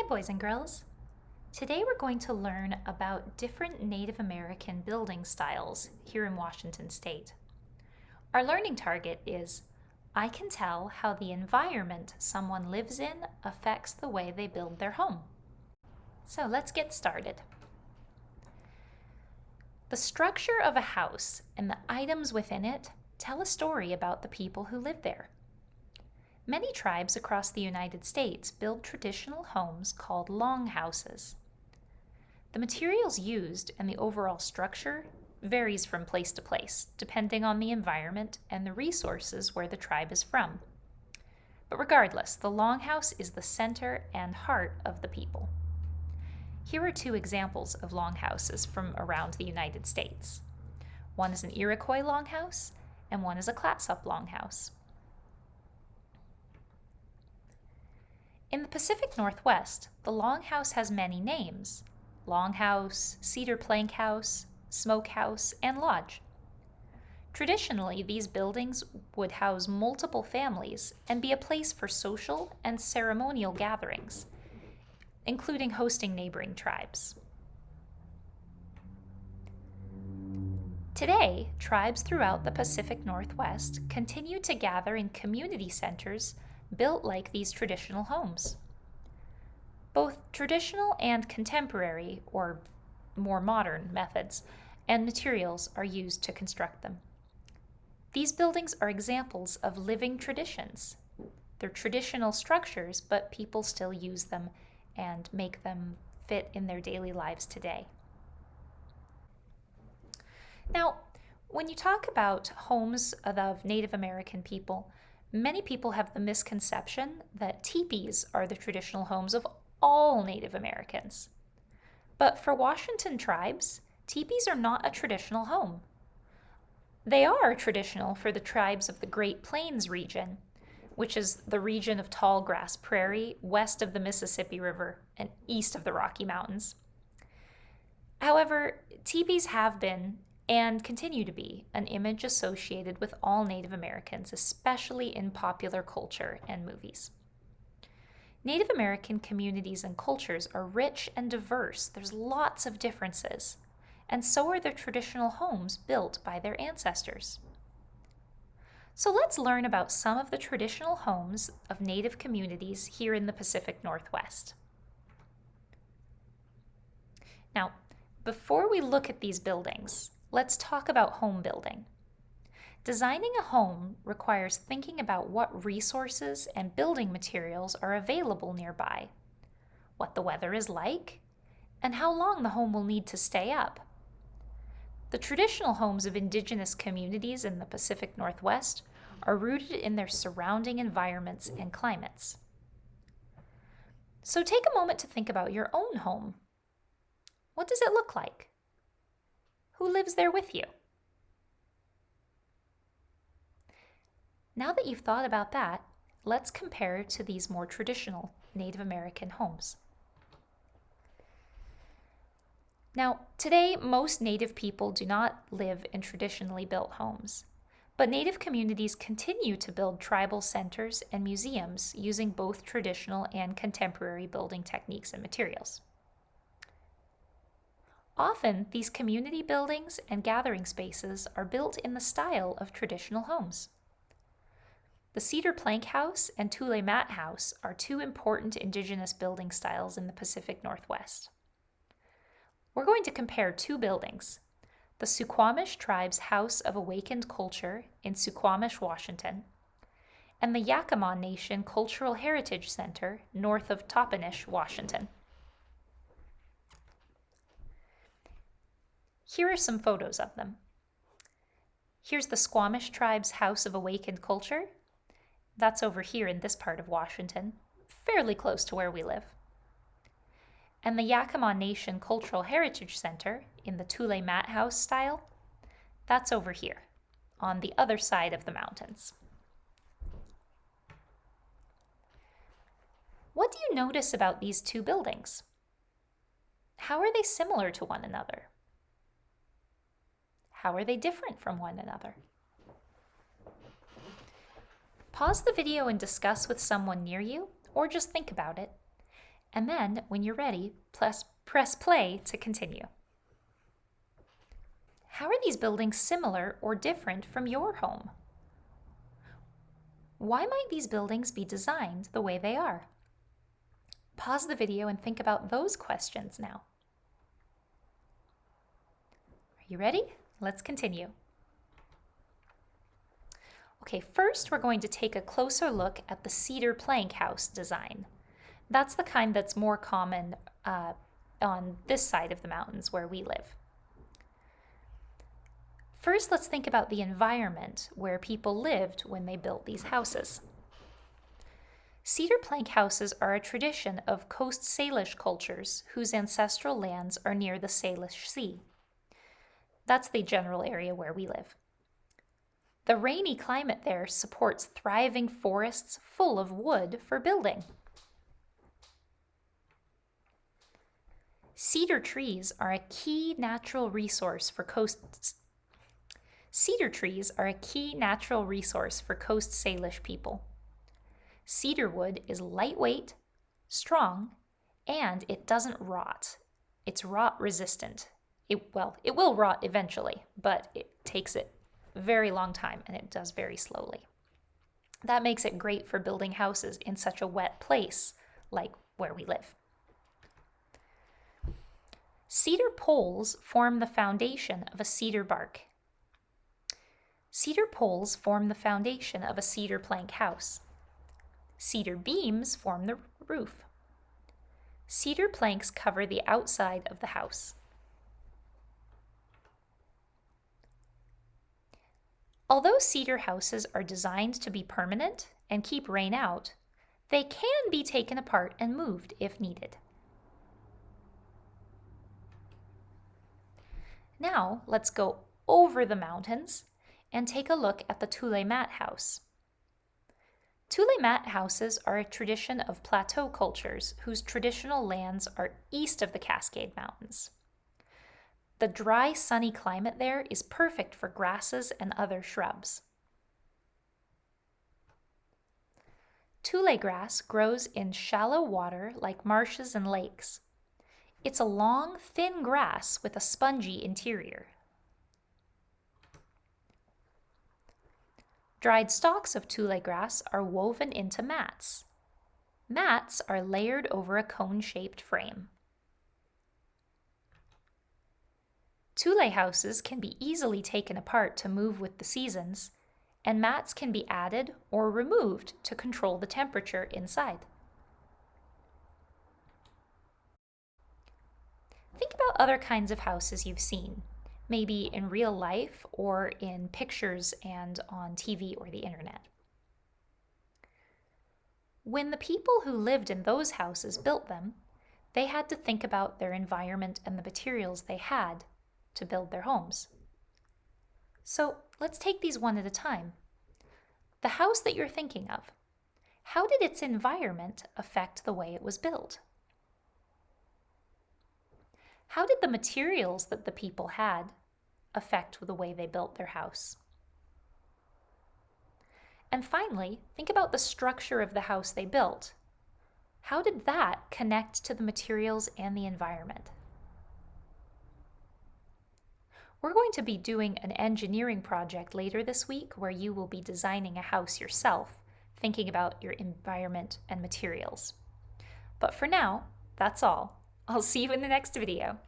boys and girls. Today we're going to learn about different Native American building styles here in Washington State. Our learning target is, I can tell how the environment someone lives in affects the way they build their home. So let's get started. The structure of a house and the items within it tell a story about the people who live there. Many tribes across the United States build traditional homes called longhouses. The materials used and the overall structure varies from place to place, depending on the environment and the resources where the tribe is from. But regardless, the longhouse is the center and heart of the people. Here are two examples of longhouses from around the United States. One is an Iroquois longhouse, and one is a Clatsop longhouse. In the Pacific Northwest, the longhouse has many names: longhouse, cedar plank house, smokehouse, and lodge. Traditionally, these buildings would house multiple families and be a place for social and ceremonial gatherings, including hosting neighboring tribes. Today, tribes throughout the Pacific Northwest continue to gather in community centers built like these traditional homes. Both traditional and contemporary, or more modern, methods and materials are used to construct them. These buildings are examples of living traditions. They're traditional structures, but people still use them and make them fit in their daily lives today. Now, when you talk about homes of Native American people, many people have the misconception that teepees are the traditional homes of all Native Americans. But for Washington tribes, teepees are not a traditional home. They are traditional for the tribes of the Great Plains region, which is the region of tall grass prairie west of the Mississippi River and east of the Rocky Mountains. However, teepees have been and continue to be an image associated with all Native Americans, especially in popular culture and movies. Native American communities and cultures are rich and diverse. There's lots of differences, and so are their traditional homes built by their ancestors. So let's learn about some of the traditional homes of Native communities here in the Pacific Northwest. Now, before we look at these buildings, let's talk about home building. Designing a home requires thinking about what resources and building materials are available nearby, what the weather is like, and how long the home will need to stay up. The traditional homes of indigenous communities in the Pacific Northwest are rooted in their surrounding environments and climates. So take a moment to think about your own home. What does it look like? Who lives there with you? Now that you've thought about that, let's compare to these more traditional Native American homes. Now, today, most Native people do not live in traditionally built homes, but Native communities continue to build tribal centers and museums using both traditional and contemporary building techniques and materials. Often, these community buildings and gathering spaces are built in the style of traditional homes. The cedar plank house and tule mat house are two important indigenous building styles in the Pacific Northwest. We're going to compare two buildings: the Suquamish tribe's House of Awakened Culture in Suquamish, Washington, and the Yakama Nation Cultural Heritage Center north of Toppenish, Washington. Here are some photos of them. Here's the Squamish tribe's House of Awakened Culture. That's over here in this part of Washington, fairly close to where we live. And the Yakama Nation Cultural Heritage Center in the tule mat house style, that's over here, on the other side of the mountains. What do you notice about these two buildings? How are they similar to one another? How are they different from one another? Pause the video and discuss with someone near you, or just think about it. And then, when you're ready, press play to continue. How are these buildings similar or different from your home? Why might these buildings be designed the way they are? Pause the video and think about those questions now. Are you ready? Let's continue. Okay, first we're going to take a closer look at the cedar plank house design. That's the kind that's more common on this side of the mountains where we live. First, let's think about the environment where people lived when they built these houses. Cedar plank houses are a tradition of Coast Salish cultures whose ancestral lands are near the Salish Sea. That's the general area where we live. The rainy climate there supports thriving forests full of wood for building. Cedar trees are a key natural resource for Coast Salish people. Cedar wood is lightweight, strong, and it doesn't rot. It's rot resistant. It will rot eventually, but it takes it a very long time and it does very slowly. That makes it great for building houses in such a wet place like where we live. Cedar poles form the foundation of a cedar bark. Cedar poles form the foundation of a cedar plank house. Cedar beams form the roof. Cedar planks cover the outside of the house. Although cedar houses are designed to be permanent and keep rain out, they can be taken apart and moved if needed. Now let's go over the mountains and take a look at the Tule mat house. Tule mat houses are a tradition of plateau cultures whose traditional lands are east of the Cascade Mountains. The dry, sunny climate there is perfect for grasses and other shrubs. Tule grass grows in shallow water like marshes and lakes. It's a long, thin grass with a spongy interior. Dried stalks of Tule grass are woven into mats. Mats are layered over a cone-shaped frame. Tule houses can be easily taken apart to move with the seasons, and mats can be added or removed to control the temperature inside. Think about other kinds of houses you've seen, maybe in real life or in pictures and on TV or the internet. When the people who lived in those houses built them, they had to think about their environment and the materials they had to build their homes. So let's take these one at a time. The house that you're thinking of, how did its environment affect the way it was built? How did the materials that the people had affect the way they built their house? And finally, think about the structure of the house they built. How did that connect to the materials and the environment? We're going to be doing an engineering project later this week where you will be designing a house yourself, thinking about your environment and materials. But for now, that's all. I'll see you in the next video.